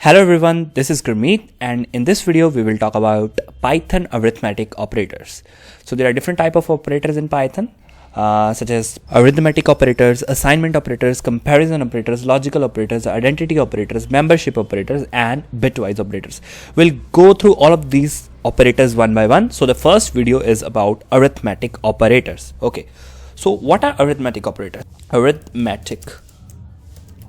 Hello everyone, this is Gurmeet, and in this video we will talk about Python arithmetic operators. So there are different type of operators in Python, such as arithmetic operators, assignment operators, comparison operators, logical operators, identity operators, membership operators, and bitwise operators. We'll go through all of these operators one by one. So the first video is about arithmetic operators. Okay, so what are arithmetic operators? Arithmetic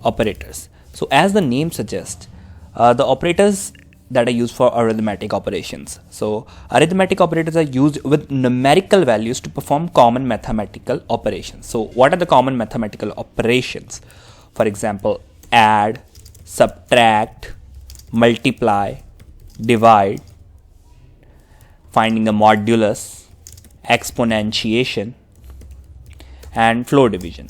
operators. So as the name suggests, the operators that are used for arithmetic operations. So arithmetic operators are used with numerical values to perform common mathematical operations. So what are the common mathematical operations? For example, add, subtract, multiply, divide, finding a modulus, exponentiation, and floor division.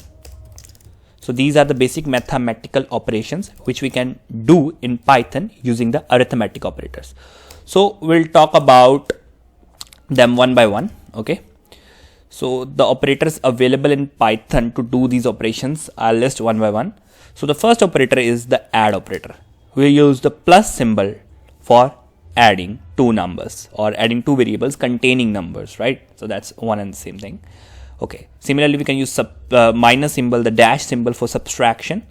So these are the basic mathematical operations which we can do in Python using the arithmetic operators. So we'll talk about them one by one. Okay. So the operators available in Python to do these operations I'll list one by one. So the first operator is the add operator. We use the plus symbol for adding two numbers or adding two variables containing numbers, right? So that's one and the same thing. Okay. Similarly, we can use minus symbol, the dash symbol for subtraction,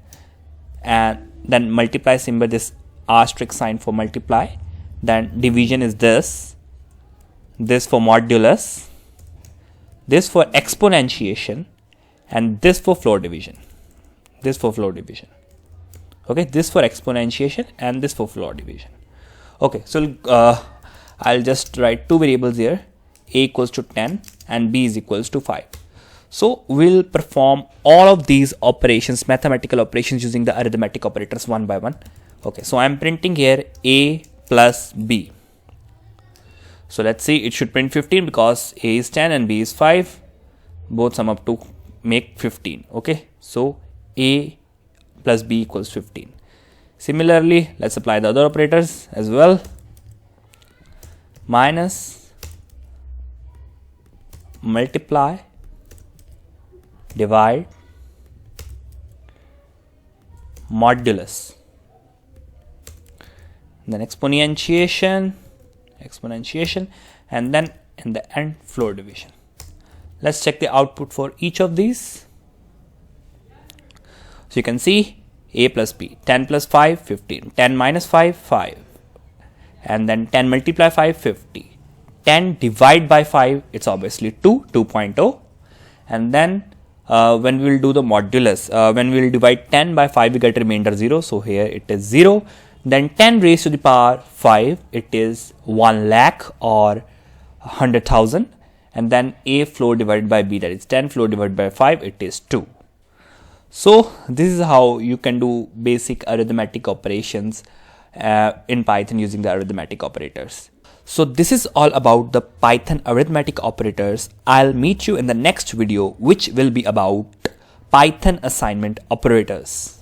and then multiply symbol, this asterisk sign for multiply. Then division is this for modulus, this for exponentiation, and this for floor division. Okay, this for exponentiation and this for floor division. Okay, so I'll just write two variables here, a equals to 10 and b is equals to 5. So we'll perform all of these operations, mathematical operations, using the arithmetic operators one by one. Okay, so I'm printing here a plus b. So let's see, it should print 15 because a is 10 and b is 5. Both sum up to make 15. Okay, so a plus b equals 15. Similarly, let's apply the other operators as well. Minus, multiply, divide, modulus, then exponentiation, and then in the end floor division. Let's check the output for each of these. So you can see a plus b, 10 plus 5, 15, 10 minus 5, 5, and then 10 multiply 5, 50, 10 divide by 5, it's obviously 2.0, and then when we will do the modulus, when we will divide 10 by 5, we get remainder 0. So here it is 0. Then 10 raised to the power 5, it is 1 lakh or 100,000. And then a floor divided by b, that is 10 floor divided by 5, it is 2. So this is how you can do basic arithmetic operations in Python using the arithmetic operators. So this is all about the Python arithmetic operators. I'll meet you in the next video, which will be about Python assignment operators.